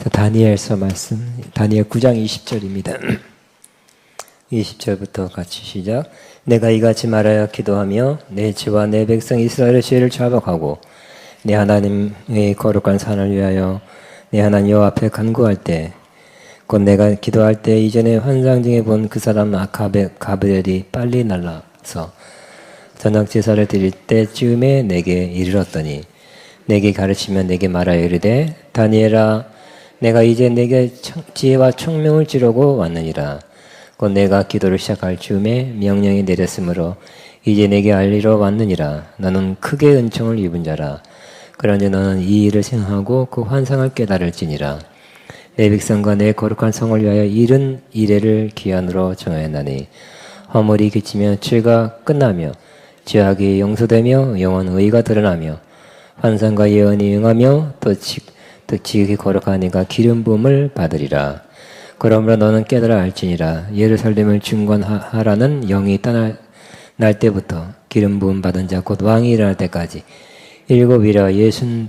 다니엘서 말씀, 다니엘 9장 20절입니다. 20절부터 같이 시작. 내가 이같이 말하여 기도하며 내 지와 내 백성 이스라엘의 죄를 자복하고 내 하나님의 거룩한 산을 위하여 내 하나님 여호와 앞에 간구할 때, 곧 내가 기도할 때 이전에 환상 중에 본 그 사람 가브리엘이 빨리 날라서 저녁 제사를 드릴 때쯤에 내게 이르렀더니 내게 가르치며 내게 말하여 이르되 다니엘아, 내가 이제 내게 지혜와 총명을 주려고 왔느니라. 곧 내가 기도를 시작할 즈음에 명령이 내렸으므로 이제 내게 알리러 왔느니라. 너는 크게 은총을 입은 자라. 그러니 너는 이 일을 생각하고 그 환상을 깨달을지니라. 내 백성과 내 거룩한 성을 위하여 이른 이래를 기한으로 정하였나니 허물이 그치며 죄가 끝나며 죄악이 용서되며 영원 의가 드러나며 환상과 예언이 응하며 또 지극히 거룩한 이가 기름 부음을 받으리라. 그러므로 너는 깨달아 알지니라. 예루살렘을 중건하라는 영이 떠날 때부터 기름 부음 받은 자 곧 왕이 일어날 때까지 7일과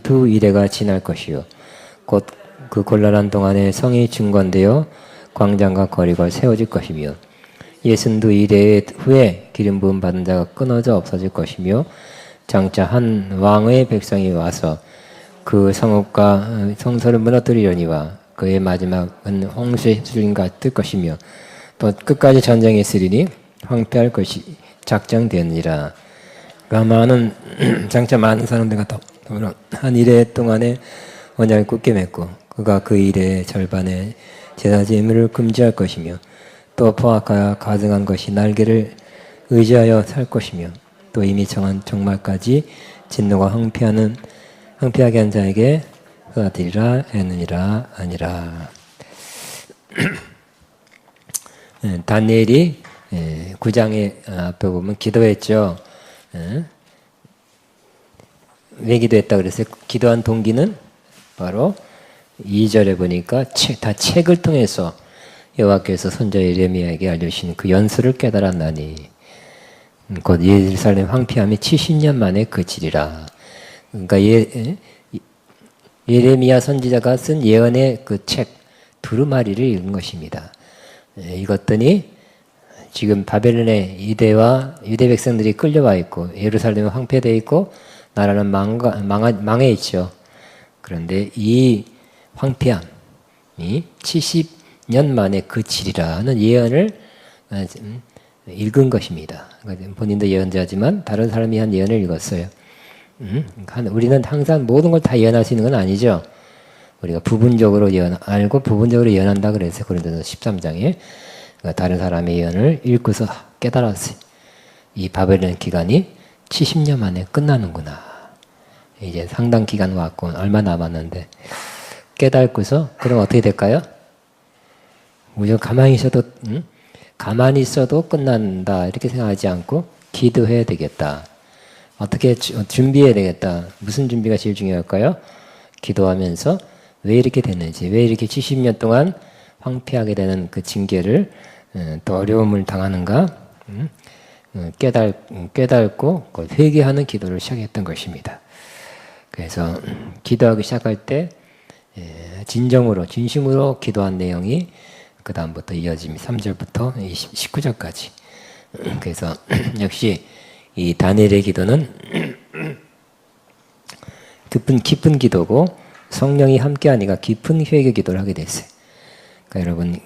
62일에가 지날 것이요 곧 그 곤란한 동안에 성이 중건되어 광장과 거리가 세워질 것이며 62일에 후에 기름 부음 받은 자가 끊어져 없어질 것이며 장차 한 왕의 백성이 와서 그 성읍과 성소를 무너뜨리려니와 그의 마지막은 홍수의 수준과 뜰 것이며 또 끝까지 전쟁이 있으리니 황폐할 것이 작정되느니라. 많은 장차 많은 사람들과 더불어 한 일해 동안에 언약을 굳게 맺고 그가 그 일의 절반에 제사 제물을 금지할 것이며 또 포악하여 가증한 것이 날개를 의지하여 살 것이며 또 이미 정한 종말까지 진노가 황폐하게 한 자에게 쏟아뜨리라 했느니라 아니라. 다니엘이 9장에 앞에 보면 기도했죠. 왜 기도했다 그랬어요? 기도한 동기는 바로 2절에 보니까 다 책을 통해서 여호와께서 선자 예레미야에게 알려주신 그 연수를 깨달았나니 곧 예루살렘 황폐함이 70년 만에 그치리라. 그러니까 예레미야 선지자가 쓴 예언의 그 책 두루마리를 읽은 것입니다. 읽었더니 지금 바벨론의 유대 백성들이 끌려와 있고 예루살렘은 황폐되어 있고 나라는 망해 있죠. 그런데 이 황폐함이 70년 만에 그치리라는 예언을 읽은 것입니다. 본인도 예언자지만 다른 사람이 한 예언을 읽었어요. 우리는 항상 모든 걸 다 예언할 수 있는 건 아니죠. 우리가 부분적으로 알고 부분적으로 예언한다 그랬어요. 고린도서 13장에. 그러니까 다른 사람의 예언을 읽고서 깨달았어요. 이 바벨론 기간이 70년 만에 끝나는구나. 이제 상당 기간 왔고 얼마 남았는데 깨닫고서 그럼 어떻게 될까요? 우리가 가만히 있어도 끝난다 이렇게 생각하지 않고 기도해야 되겠다. 어떻게 준비해야 되겠다. 무슨 준비가 제일 중요할까요? 기도하면서 왜 이렇게 됐는지, 왜 이렇게 70년 동안 황폐하게 되는 그 징계를 또 어려움을 당하는가 깨닫고 회개하는 기도를 시작했던 것입니다. 그래서 기도하기 시작할 때 진심으로 기도한 내용이 그 다음부터 이어집니다. 3절부터 19절까지. 그래서 역시 이 다니엘의 기도는 깊은 기도고 성령이 함께하니까 깊은 회개 기도를 하게 됐어요. 그러니까 여러분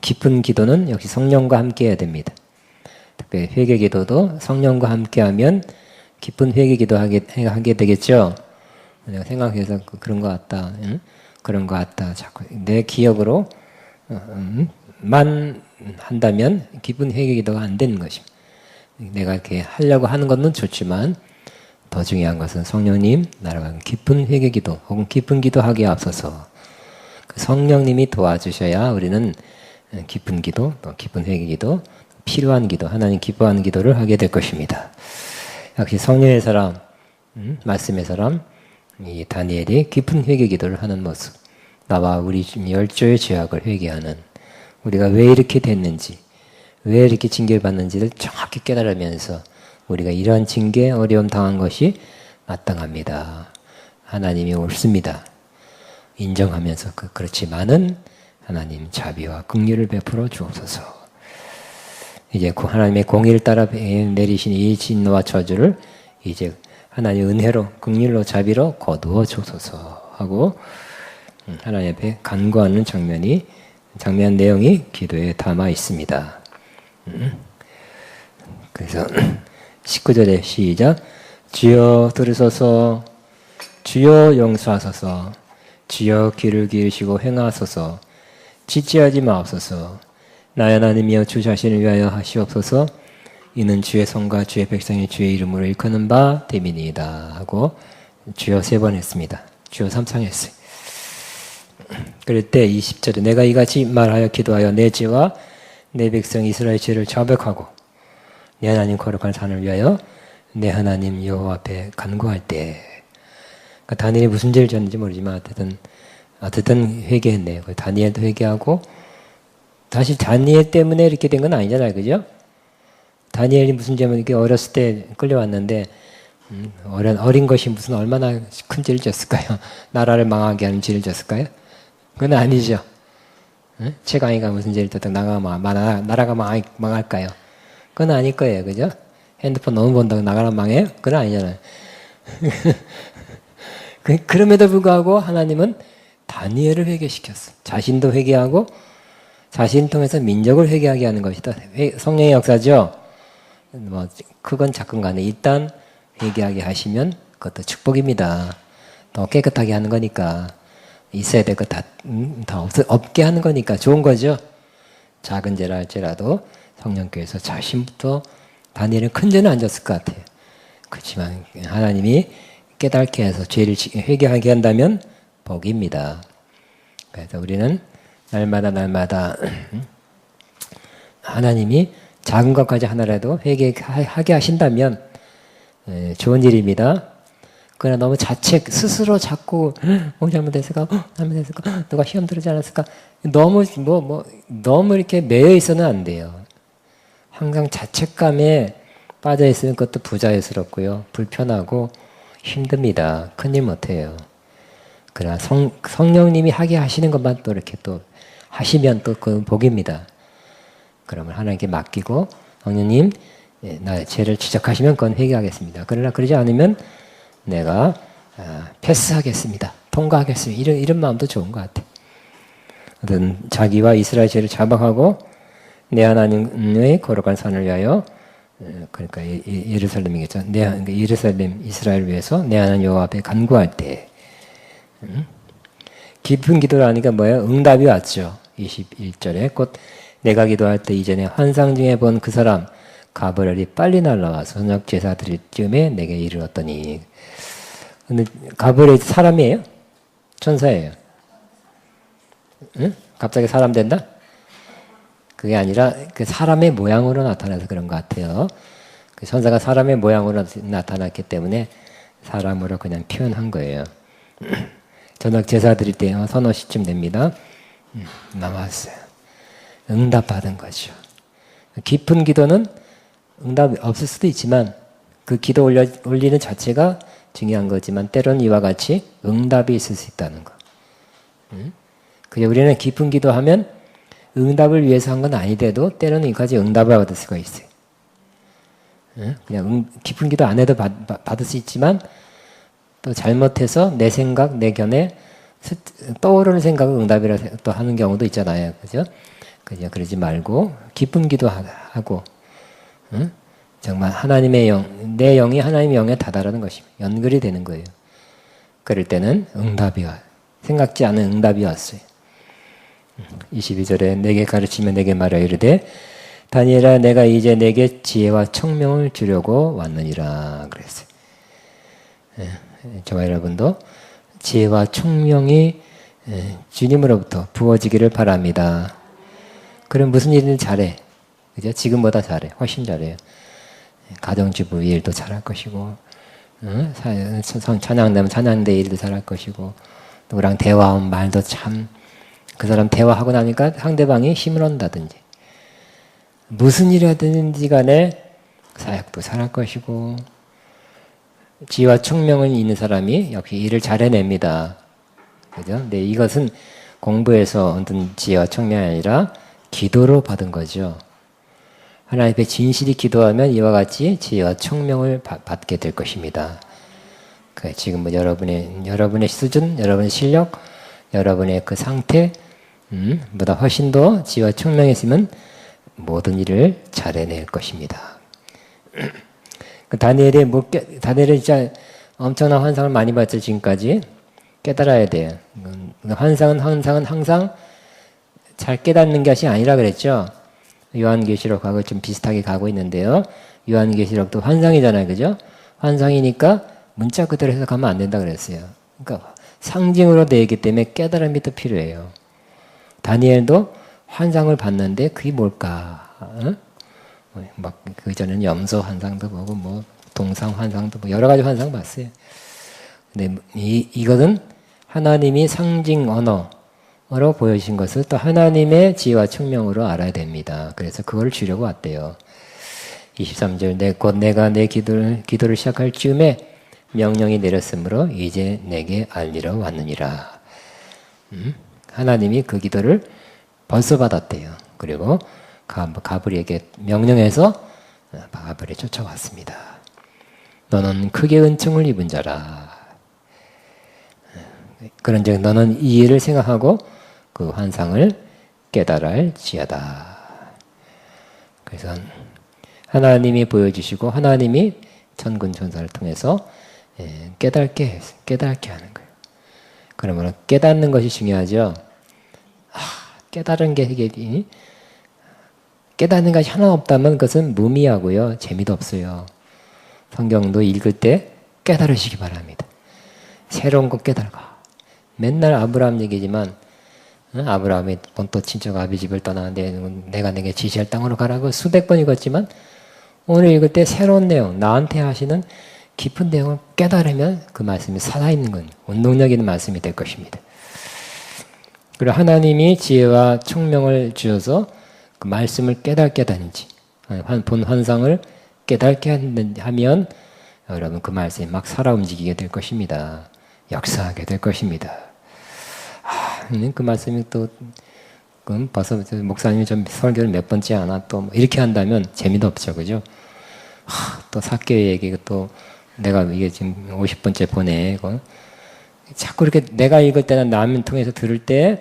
깊은 기도는 역시 성령과 함께해야 됩니다. 특별히 회개 기도도 성령과 함께하면 깊은 회개 기도하게 되겠죠. 내가 생각해서 그런 것 같다, 그런 것 같다. 자꾸 내 기억으로 만 한다면 깊은 회개 기도가 안 되는 것입니다. 내가 이렇게 하려고 하는 것은 좋지만 더 중요한 것은 성령님 나라가 깊은 회개 기도 혹은 깊은 기도하기에 앞서서 성령님이 도와주셔야 우리는 깊은 기도, 또 깊은 회개 기도, 필요한 기도, 하나님 기뻐하는 기도를 하게 될 것입니다. 역시 성령의 사람, 말씀의 사람, 이 다니엘이 깊은 회개 기도를 하는 모습, 나와 우리 열조의 죄악을 회개하는, 우리가 왜 이렇게 됐는지, 왜 이렇게 징계를 받는지를 정확히 깨달으면서 우리가 이러한 징계, 어려움 당한 것이 마땅합니다. 하나님이 옳습니다. 인정하면서 그렇지만은 하나님 자비와 긍휼을 베풀어 주옵소서. 이제 하나님의 공의를 따라 내리신 이 진노와 저주를 이제 하나님의 은혜로 긍휼로 자비로 거두어 주옵소서 하고 하나님 앞에 간구하는 장면 내용이 기도에 담아 있습니다. 그래서 19절에 시작. 주여 들으소서, 주여 용서하소서, 주여 귀를 기울이시고 행하소서, 지체하지 마옵소서. 나의 하나님이여 주 자신을 위하여 하시옵소서. 이는 주의 손과 주의 백성이 주의 이름으로 일컫는 바 됨이니이다 하고 주여 3번 했습니다. 주여 3창 했어요. 그럴 때 20절에 내가 이같이 말하여 기도하여 내 죄와 내 백성 이스라엘 죄를 자백하고 내 하나님 거룩한 산을 위하여 내 하나님 여호와 앞에 간구할 때, 그러니까 다니엘이 무슨 죄를 졌는지 모르지만 어쨌든 회개했네요. 다니엘도 회개하고, 사실 다니엘 때문에 이렇게 된 건 아니잖아요, 그죠? 다니엘이 무슨 죄면 이렇게 어렸을 때 끌려왔는데 어린 것이 무슨 얼마나 큰 죄를 졌을까요? 나라를 망하게 하는 죄를 졌을까요? 그건 아니죠. 최강희가 무슨 죄를 졌다고 나라가 망할까요? 그건 아닐 거예요, 그죠? 핸드폰 너무 본다고 나라가 망해요? 그건 아니잖아요. 그럼에도 불구하고 하나님은 다니엘을 회개시켰어. 자신도 회개하고 자신 통해서 민족을 회개하게 하는 것이다. 성령의 역사죠. 뭐 크건 작건 간에 일단 회개하게 하시면 그것도 축복입니다. 더 깨끗하게 하는 거니까, 있어야 될 것 다 없게 하는 거니까 좋은 거죠. 작은 죄라 할지라도 성령께서 자신부터, 다니엘은 큰 죄는 안 졌을 것 같아요. 그렇지만 하나님이 깨닫게 해서 죄를 회개하게 한다면 복입니다. 그래서 우리는 날마다 하나님이 작은 것까지 하나라도 회개하게 하신다면 좋은 일입니다. 그러나 너무 스스로 자꾸 잘못했을까? 누가 시험 들지 않았을까? 너무 이렇게 매여 있어는 안 돼요. 항상 자책감에 빠져 있으면 그것도 부자연스럽고요, 불편하고 힘듭니다. 큰일 못해요. 그러나 성령님이 하게 하시는 것만 또 이렇게 또 하시면 또 그건 복입니다. 그러면 하나님께 맡기고, 성령님, 나의 죄를 지적하시면 그건 회개하겠습니다. 그러나 그러지 않으면 내가 패스하겠습니다. 통과하겠습니다. 이런 마음도 좋은 것 같아요. 어떤 자기와 이스라엘 죄를 자박하고 내 하나님의 거룩한 산을 위하여, 그러니까 예루살렘이겠죠. 예루살렘 이스라엘을 위해서 내 하나님 여호와 앞에 간구할 때, 깊은 기도를 하니까 뭐예요? 응답이 왔죠. 21절에 곧 내가 기도할 때 이전에 환상 중에 본 그 사람 가브리엘이 빨리 날라와서 저녁 제사 드릴 즈음에 내게 이르렀더니. 근데 가브리엘 사람이에요? 천사예요? 응? 갑자기 사람 된다? 그게 아니라 그 사람의 모양으로 나타나서 그런 것 같아요. 그 천사가 사람의 모양으로 나타났기 때문에 사람으로 그냥 표현한 거예요. 저녁 제사 드릴 때 서너 시쯤 됩니다. 나왔어요. 응답받은 거죠. 깊은 기도는 응답이 없을 수도 있지만 그 기도 올리는 자체가 중요한 거지만 때로는 이와 같이 응답이 있을 수 있다는 거. 그냥 우리는 깊은 기도하면 응답을 위해서 한 건 아니더라도 때로는 이까지 응답을 받을 수가 있어요. 그냥 깊은 기도 안 해도 받을 수 있지만 또 잘못해서 내 생각, 내 견해 떠오르는 생각을 응답이라 또 하는 경우도 있잖아요. 그죠? 그러지 말고 깊은 기도하고, 정말 하나님의 영, 내 영이 하나님의 영에 다다르는 것입니다. 연결이 되는 거예요. 그럴 때는 응답이 와요. 생각지 않은 응답이 왔어요. 22절에 내게 가르치며 내게 말하여 이르되 다니엘아 내가 이제 내게 지혜와 청명을 주려고 왔느니라 그랬어요. 저와 여러분도 지혜와 청명이 주님으로부터 부어지기를 바랍니다. 그럼 무슨 일이든 잘해. 그죠? 지금보다 잘해. 훨씬 잘해요. 가정주부 일도 잘할 것이고, 찬양되면 찬양대 일도 잘할 것이고, 누구랑 대화하면 말도 참, 그 사람 대화하고 나니까 상대방이 힘을 얻는다든지, 무슨 일이 하든지 간에 사역도 잘할 것이고, 지혜와 청명은 있는 사람이 역시 일을 잘 해냅니다. 그죠? 근데 이것은 공부에서 얻은 지혜와 청명이 아니라 기도로 받은 거죠. 하나님 앞에 진실히 기도하면 이와 같이 지혜와 청명을 받게 될 것입니다. 지금 뭐 여러분의 수준, 여러분의 실력, 여러분의 그 상태, 보다 훨씬 더 지혜와 청명이 있으면 모든 일을 잘 해낼 것입니다. 다니엘이 진짜 엄청난 환상을 많이 봤죠, 지금까지. 깨달아야 돼요. 환상은 항상 잘 깨닫는 것이 아니라 그랬죠. 요한계시록하고 좀 비슷하게 가고 있는데요. 요한계시록도 환상이잖아요, 그죠? 환상이니까 문자 그대로 해석하면 안 된다 그랬어요. 그러니까 상징으로 되어 있기 때문에 깨달음이 또 필요해요. 다니엘도 환상을 봤는데 그게 뭘까? 막 그 전에는 염소 환상도 보고 뭐 동상 환상도 보고 여러 가지 환상 봤어요. 근데 이것은 하나님이 상징 언어로 보여주신 것을 또 하나님의 지혜와 청명으로 알아야 됩니다. 그래서 그걸 주려고 왔대요. 23절 곧 내가 내 기도를 시작할 즈음에 명령이 내렸으므로 이제 내게 알리러 왔느니라. 하나님이 그 기도를 벌써 받았대요. 그리고 가브리에게 명령해서 가브리에 쫓아왔습니다. 너는 크게 은총을 입은 자라. 그런즉 너는 이 일을 생각하고 그 환상을 깨달을지어다. 그래서 하나님이 보여주시고 하나님이 천군 천사를 통해서 깨닫게 하는 거예요. 그러면 깨닫는 것이 중요하죠. 깨달은 게 이게 깨닫는 것이 하나 없다면 그것은 무미하고요. 재미도 없어요. 성경도 읽을 때 깨달으시기 바랍니다. 새로운 것 깨달아. 맨날 아브라함 얘기지만 아브라함이 본토 친척 아비 집을 떠나는데 내가 내게 지시할 땅으로 가라고 수백 번 읽었지만 오늘 읽을 때 새로운 내용, 나한테 하시는 깊은 내용을 깨달으면 그 말씀이 살아있는 건 운동력 있는 말씀이 될 것입니다. 그리고 하나님이 지혜와 청명을 주셔서 그 말씀을 깨닫게 하든지 본 환상을 깨닫게 하면 여러분 그 말씀이 막 살아 움직이게 될 것입니다. 역사하게 될 것입니다. 그 말씀이 또 벌써 목사님이 좀 설교를 몇 번째 하나 또 이렇게 한다면 재미도 없죠, 그죠? 또 사케의 얘기 또 내가 이게 지금 50번째 보내고 자꾸 이렇게 내가 읽을 때는 남 통해서 들을 때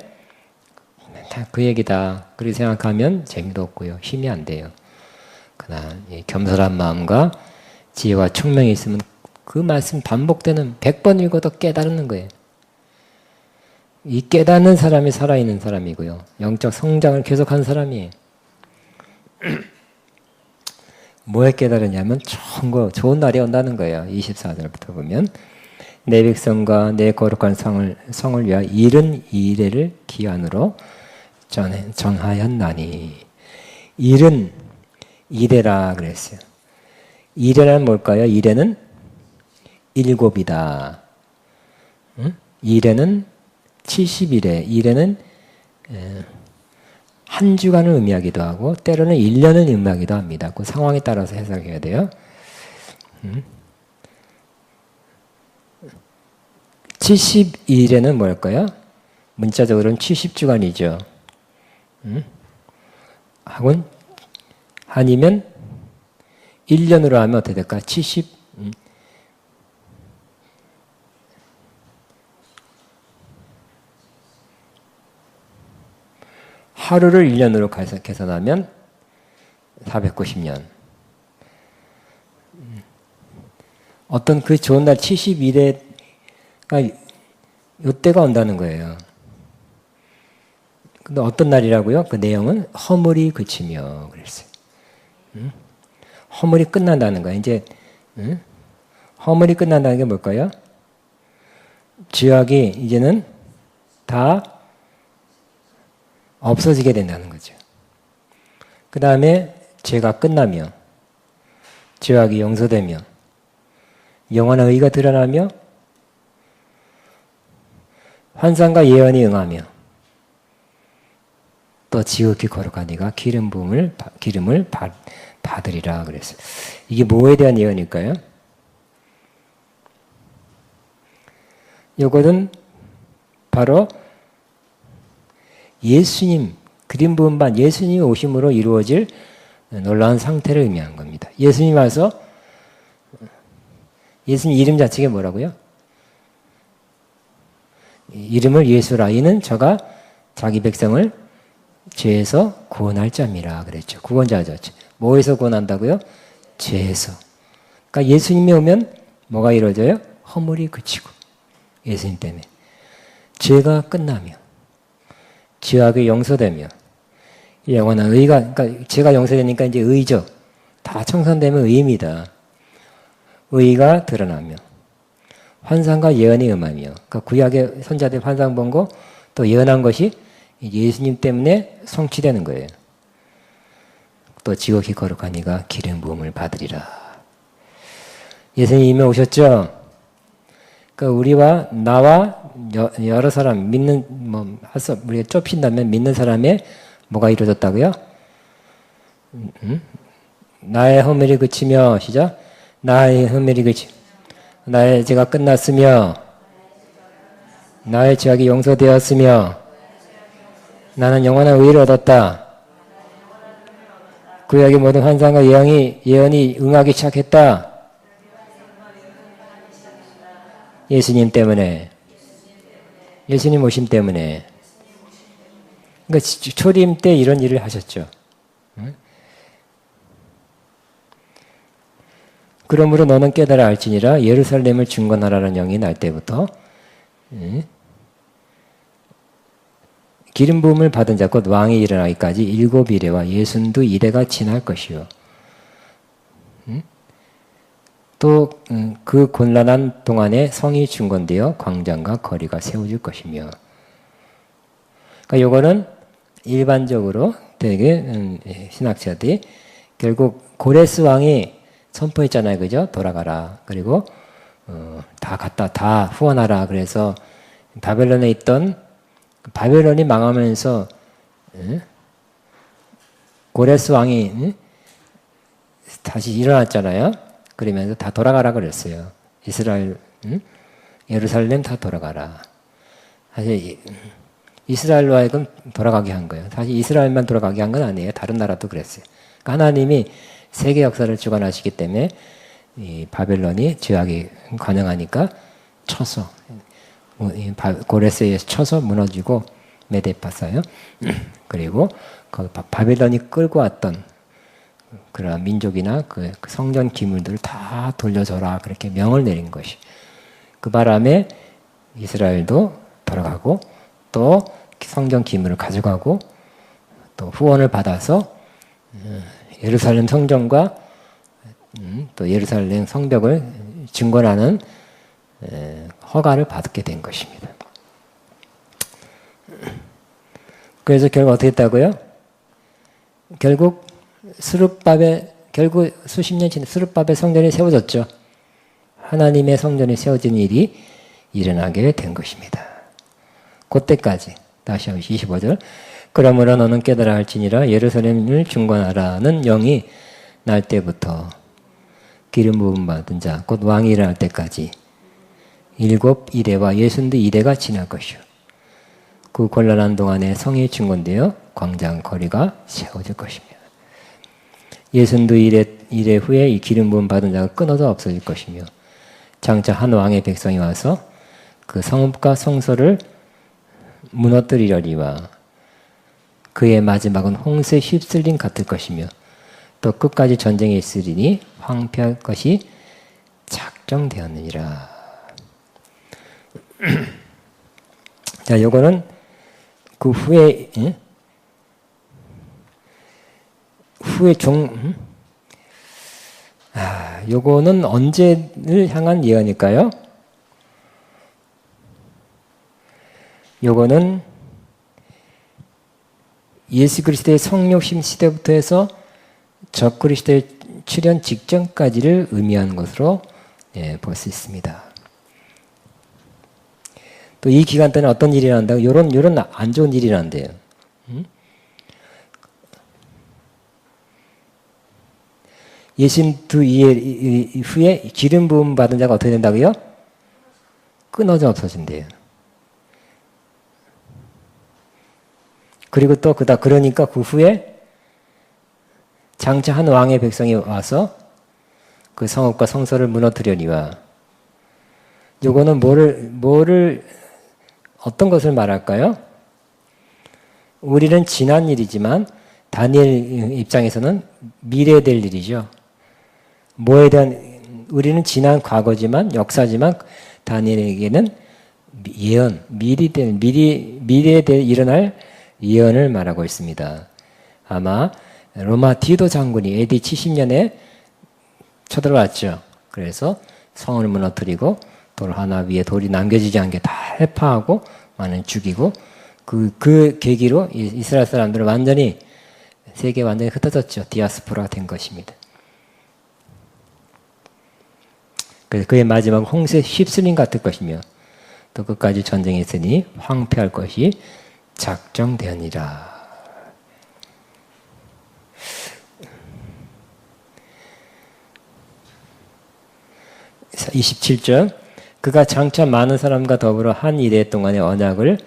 다 그 얘기다 그렇게 생각하면 재미도 없고요, 힘이 안 돼요. 그러나 겸손한 마음과 지혜와 청명이 있으면 그 말씀 반복되는 100번 읽어도 깨달는 거예요. 이 깨닫는 사람이 살아있는 사람이고요. 영적 성장을 계속한 사람이에요. 뭐에 깨달으냐면 좋은 날이 온다는 거예요. 24절부터 보면 내 백성과 내 거룩한 성을 위하여 이른 이래를 기한으로 정하였나니. 이른 이래라 그랬어요. 이래는 뭘까요? 이래는 일곱이다. 이래는 70일에 이래는 한 주간을 의미하기도 하고 때로는 1년을 의미하기도 합니다. 그 상황에 따라서 해석해야 돼요. 70일에는 뭘까요? 문자적으로는 70주간이죠. 하곤 아니면 1년으로 하면 어떻게 될까? 70 하루를 1년으로 계산하면 490년. 어떤 그 좋은 날 70일에가 이때가 온다는 거예요. 근데 어떤 날이라고요? 그 내용은 허물이 그치며 그랬어요. 허물이 끝난다는 거예요. 이제 허물이 끝난다는 게 뭘까요? 죄악이 이제는 다 없어지게 된다는 거죠. 그 다음에 죄가 끝나며 죄악이 용서되며 영원한 의가 드러나며 환상과 예언이 응하며 또 지극히 거룩한 이가 기름을 받으리라 그랬어요. 이게 뭐에 대한 예언일까요? 이것은 바로 예수님, 기름 부음 받은 예수님이 오심으로 이루어질 놀라운 상태를 의미하는 겁니다. 예수님 와서 예수님 이름 자체가 뭐라고요? 이름을 예수라. 이는 저가 자기 백성을 죄에서 구원할 자입니다. 그랬죠. 구원자죠. 뭐에서 구원한다고요? 죄에서. 그러니까 예수님이 오면 뭐가 이루어져요? 허물이 그치고. 예수님 때문에. 죄가 끝나며. 죄악이 용서되며. 영원한 의가, 그러니까 죄가 용서되니까 이제 의죠. 다 청산되면 의입니다. 의가 드러나며. 환상과 예언이 임하며. 그러니까 구약의 선자들 환상 본 거 또 예언한 것이 예수님 때문에 성취되는 거예요. 또 지옥이 거룩한 이가 기름 부음을 받으리라. 예수님이 이미 오셨죠? 그러니까 우리와 나와 여러 사람 믿는 우리가 좁힌다면 믿는 사람의 뭐가 이루어졌다고요? 나의 허물이 그치며 시작. 나의 허물이 그치. 나의 죄가 끝났으며 나의 죄악이 용서되었으며 나는 영원한 의를 얻었다. 구약의 모든 환상과 예언이 응하기 시작했다. 예수님 때문에. 예수님 오심 때문에. 그러니까 초림 때 이런 일을 하셨죠. 그러므로 너는 깨달아 알지니라 예루살렘을 증거하라는 영이 날 때부터 기름 부음을 받은 자 곧 왕이 일어나기까지 7이레와 62이레가 지날 것이요. 또 그 곤란한 동안에 성이 중건되어 광장과 거리가 세워질 것이며. 그러니까 요거는 일반적으로 되게 신학자들이 결국 고레스 왕이 선포했잖아요. 그죠? 돌아가라. 그리고 다 후원하라. 그래서 바벨론에 있던 바벨론이 망하면서 고레스 왕이 다시 일어났잖아요. 그러면서 다 돌아가라 그랬어요. 이스라엘, 예루살렘 다 돌아가라. 사실 이스라엘로 하여금 돌아가게 한 거예요. 사실 이스라엘만 돌아가게 한 건 아니에요. 다른 나라도 그랬어요. 그러니까 하나님이 세계 역사를 주관하시기 때문에 이 바벨론이 죄악이 관영하니까 쳐서 고레스에 의해서 쳐서 무너지고 메데파사요. 그리고 그 바벨론이 끌고 왔던 그런 민족이나 그 성전 기물들을 다 돌려줘라 그렇게 명을 내린 것이. 그 바람에 이스라엘도 돌아가고 또 성전 기물을 가져가고 또 후원을 받아서 예루살렘 성전과 또 예루살렘 성벽을 증거하는 허가를 받게 된 것입니다. 그래서 결국 어떻게 했다고요? 결국 수십 년 지난 스룹바벨 성전이 세워졌죠. 하나님의 성전이 세워진 일이 일어나게 된 것입니다. 그때까지 다시 한번 25절. 그러므로 너는 깨달아 할지니라 예루살렘을 중건하라는 영이 날 때부터 기름 부음 받은 자 곧 왕이 일어날 때까지 7이레와 62이레가 지날 것이요. 그 곤란한 동안에 성이 증건되어 광장 거리가 세워질 것입니다. 62이레 후에 이 기름 부음 받은 자가 끊어져 없어질 것이며 장차 한 왕의 백성이 와서 그 성읍과 성소를 무너뜨리려니와 그의 마지막은 홍수에 휩쓸림 같을 것이며 또 끝까지 전쟁이 있으리니 황폐할 것이 작정되었느니라. 자, 요거는 그 후에 요거는 언제를 향한 예언일까요? 요거는 예수 그리스도의 성육신 시대부터 해서 적그리스도의 출현 직전까지를 의미하는 것으로 볼 수 있습니다. 또 이 기간 때는 어떤 일이 난다고? 요런 안 좋은 일이 난대요. 예수님 후에 기름 부음 받은 자가 어떻게 된다고요? 끊어져 없어진대요. 그리고 또 그러니까 그 후에 장차 한 왕의 백성이 와서 그 성읍과 성소를 무너뜨려니와. 요거는 어떤 것을 말할까요? 우리는 지난 일이지만 다니엘 입장에서는 미래에 될 일이죠. 뭐에 대한, 우리는 지난 과거지만, 역사지만 다니엘에게는 예언, 미래에 일어날 예언을 말하고 있습니다. 아마 로마 디도 장군이 AD 70년에 쳐들어왔죠. 그래서 성을 무너뜨리고 돌 하나 위에 돌이 남겨지지 않게 다 해파하고 많은 죽이고 그 계기로 이스라엘 사람들은 완전히 세계 완전히 흩어졌죠. 디아스포라가 된 것입니다. 그래서 그의 마지막 홍수에 휩쓸림 같을 것이며 또 끝까지 전쟁이 있으니 황폐할 것이 작정되었니라. 27절 그가 장차 많은 사람과 더불어 한 이래 동안의 언약을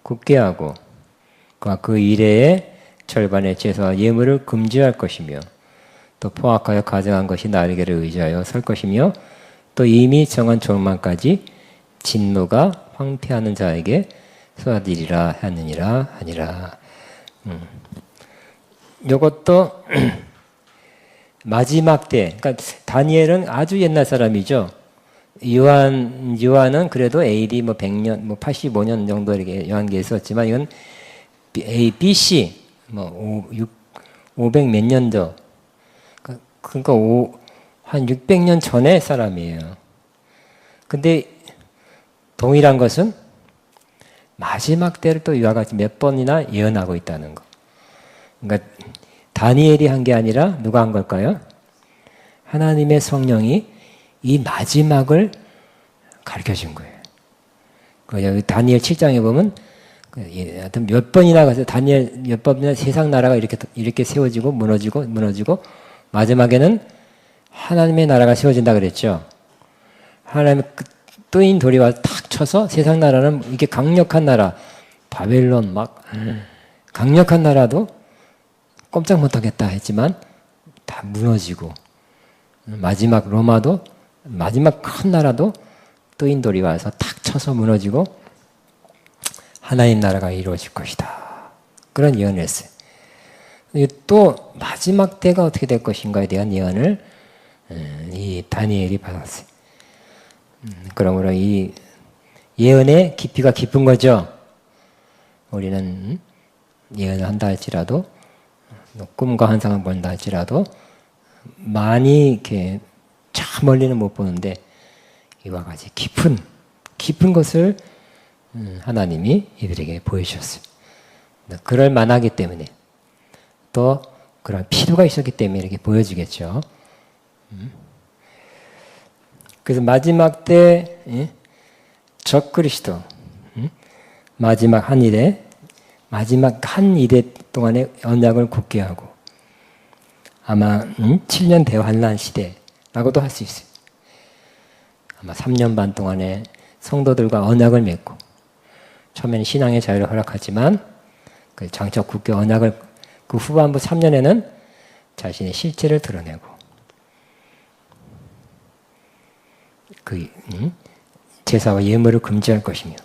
굳게 하고 그가 그 이래의 절반의 제사와 예물을 금지할 것이며 또 포악하여 가정한 것이 날개를 의지하여 설 것이며 또 이미 정한 종말까지 진노가 황폐하는 자에게 쏟아지리라 하니라. 이것도 마지막 때, 그러니까 다니엘은 아주 옛날 사람이죠. 요한은 그래도 AD 100년, 85년 정도 이렇게 요한계에 있었지만 이건 BC 500 몇 년도, 그러니까 한 600년 전의 사람이에요. 근데 동일한 것은 마지막 때를 또 이와 같이 몇 번이나 예언하고 있다는 거. 그러니까 다니엘이 한 게 아니라 누가 한 걸까요? 하나님의 성령이 이 마지막을 가르쳐 준 거예요. 여기 다니엘 7장에 보면 하여튼 몇 번이나 가서 다니엘 몇 번이나 세상 나라가 이렇게 세워지고 무너지고 마지막에는 하나님의 나라가 세워진다 그랬죠. 하나님의 뜨인 돌이 와서 탁 쳐서 세상 나라는 이렇게 강력한 나라, 바벨론 강력한 나라도 꼼짝 못하겠다 했지만 다 무너지고 마지막 로마도 마지막 큰 나라도 뜨인 돌이 와서 탁 쳐서 무너지고 하나님 나라가 이루어질 것이다. 그런 예언을 했어요. 또 마지막 때가 어떻게 될 것인가에 대한 예언을 이 다니엘이 받았어요. 그러므로 이 예언의 깊이가 깊은 거죠. 우리는 예언을 한다 할지라도 꿈과 환상을 본다 할지라도 많이 이렇게 저 멀리는 못 보는데 이와 같이 깊은 것을 하나님이 이들에게 보여주셨어요. 그럴 만하기 때문에 또 그런 필요가 있었기 때문에 이렇게 보여지겠죠. 그래서 마지막 때 적그리스도 마지막 한 일에 동안의 언약을 굳게 하고 아마 7년 대환란 시대라고도 할 수 있어요. 아마 3년 반 동안에 성도들과 언약을 맺고 처음에는 신앙의 자유를 허락하지만 그 장차 굳게 언약을 그 후반부 3년에는 자신의 실체를 드러내고 그 제사와 예물을 금지할 것이며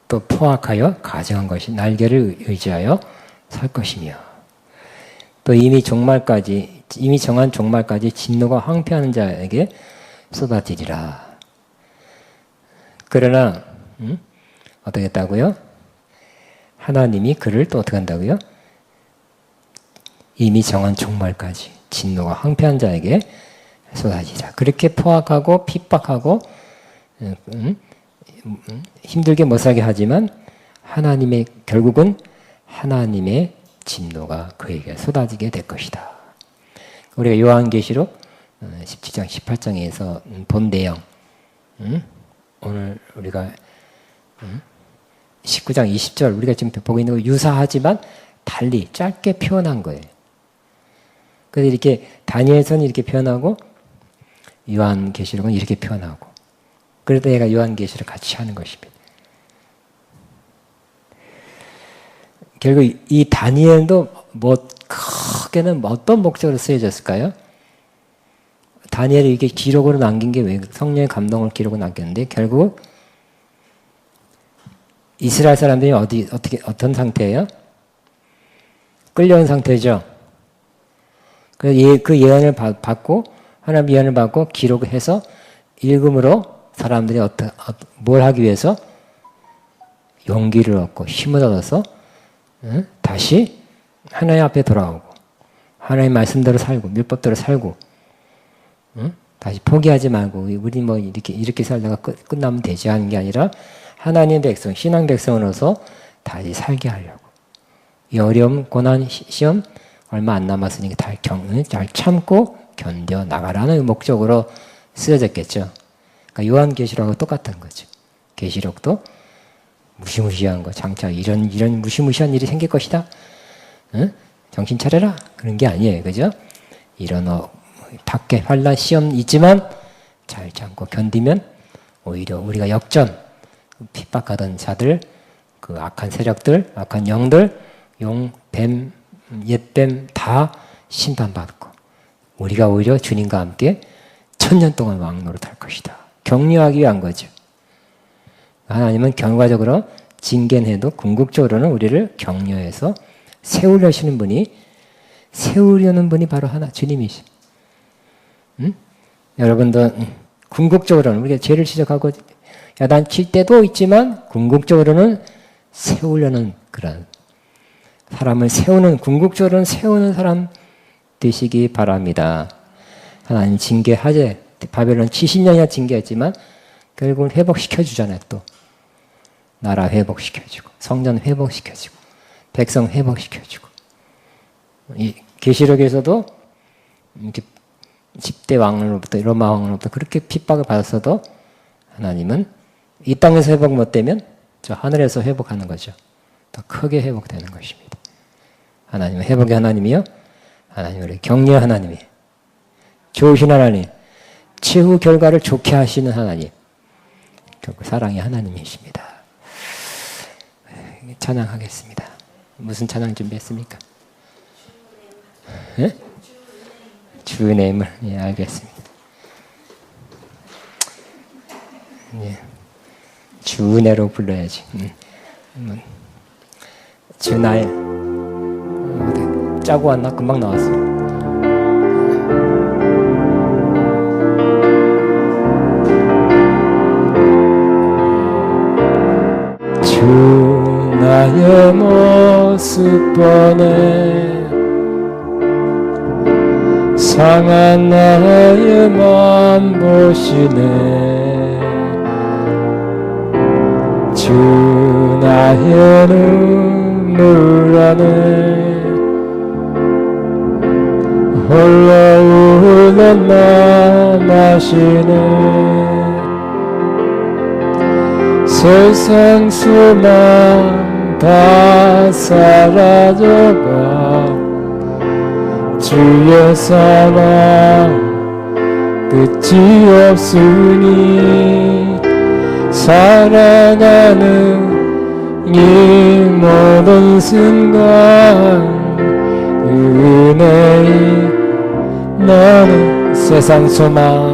또 포악하여 가정한 것이 날개를 의지하여 설 것이며 또 이미 정한 종말까지 진노가 황폐하는 자에게 쏟아지리라. 그러나 어떻게 했다고요? 하나님이 그를 또 어떻게 한다고요? 이미 정한 종말까지 진노가 황폐한 자에게 쏟아지리라. 그렇게 포악하고 핍박하고 힘들게 못 살게 하지만 결국은 하나님의 진노가 그에게 쏟아지게 될 것이다. 우리가 요한계시록 17장 18장에서 본 내용 오늘 우리가 19장 20절 우리가 지금 보고 있는 거 유사하지만 달리 짧게 표현한 거예요. 그래서 이렇게 다니엘서는 이렇게 표현하고 요한계시록은 이렇게 표현하고 그래도 얘가 요한계시록 같이 하는 것입니다. 결국 이 다니엘도 뭐 크게는 어떤 목적으로 쓰여졌을까요? 다니엘이 이게 기록으로 남긴 게 왜 성령의 감동을 기록으로 남겼는데 결국 이스라엘 사람들이 어떤 상태예요? 끌려온 상태죠. 그 예언을 받고 하나님 예언을 받고 기록해서 읽음으로 사람들이 뭘 하기 위해서 용기를 얻고 힘을 얻어서 다시 하나님 앞에 돌아오고 하나님 말씀대로 살고 율법대로 살고 다시 포기하지 말고 우리 뭐 이렇게 살다가 끝나면 되지 하는 게 아니라 하나님의 백성, 신앙 백성으로서 다시 살게 하려고 이 어려움, 고난, 시험 얼마 안 남았으니까 잘 참고 견뎌 나가라는 목적으로 쓰여졌겠죠. 그러니까 요한계시록하고 똑같은 거죠. 계시록도 무시무시한 거, 장차 이런 무시무시한 일이 생길 것이다. 응? 정신 차려라. 그런 게 아니에요. 그죠? 이런 밖에 환난 시험 있지만 잘 참고 견디면 오히려 우리가 역전, 핍박하던 자들, 그 악한 세력들, 악한 영들, 용, 뱀, 옛뱀 다 심판받고 우리가 오히려 주님과 함께 1000년 동안 왕노릇할 것이다. 격려하기 위한 거죠. 하나님은 결과적으로 징계해도 궁극적으로는 우리를 격려해서 세우려는 분이 바로 주님이십니다. 여러분도 궁극적으로는 우리가 죄를 지적하고 야단칠 때도 있지만 궁극적으로는 세우려는 그런 사람을 궁극적으로는 세우는 사람 되시기 바랍니다. 하나님 징계하제 바벨론 70년이나 징계했지만 결국은 회복시켜주잖아요. 또 나라 회복시켜주고 성전 회복시켜주고 백성 회복시켜주고 이 계시록에서도 이렇게 10대 왕으로부터 로마 왕으로부터 그렇게 핍박을 받았어도 하나님은 이 땅에서 회복 못되면 저 하늘에서 회복하는 거죠. 더 크게 회복되는 것입니다. 하나님은 회복의 하나님이요. 하나님 우리 격려 하나님이 좋으신 하나님 최후 결과를 좋게 하시는 하나님 결국 사랑의 하나님이십니다. 찬양하겠습니다. 무슨 찬양 준비했습니까? 네? 주의 이름을 예, 알겠습니다. 예. 주 은혜로 불러야지. 주 나의 짜고 왔나? 금방 나왔어. 주 나의 모습 보네 상한 나의 맘 보시네 주 나의 눈물 안에 홀로 우는 맘 아시네 세상 소망 다 사라져가 주의 사랑 끝이 없으니 살아가는 이 모든 순간 은혜의 나는 세상 소망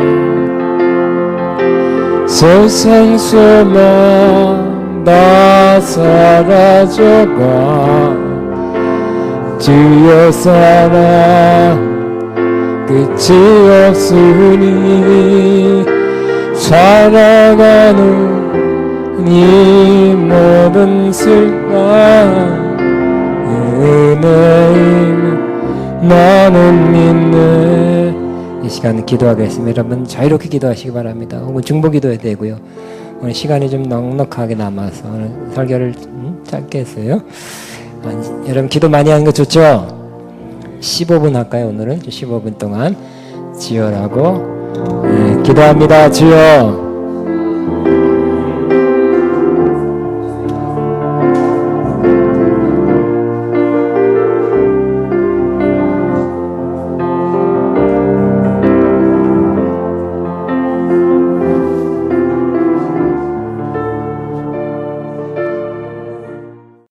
다 사라져가 주의 사랑 끝이 없으니 살아가는 이 모든 순간 은혜는 나는 믿네. 이 시간 기도하겠습니다. 여러분 자유롭게 기도하시기 바랍니다. 혹은 중보 기도해야 되고요. 오늘 시간이 좀 넉넉하게 남아서 오늘 설교를 짧게 했어요. 여러분 기도 많이 하는 거 좋죠? 15분 할까요? 오늘은 15분 동안 지혈하고 기도합니다. 주여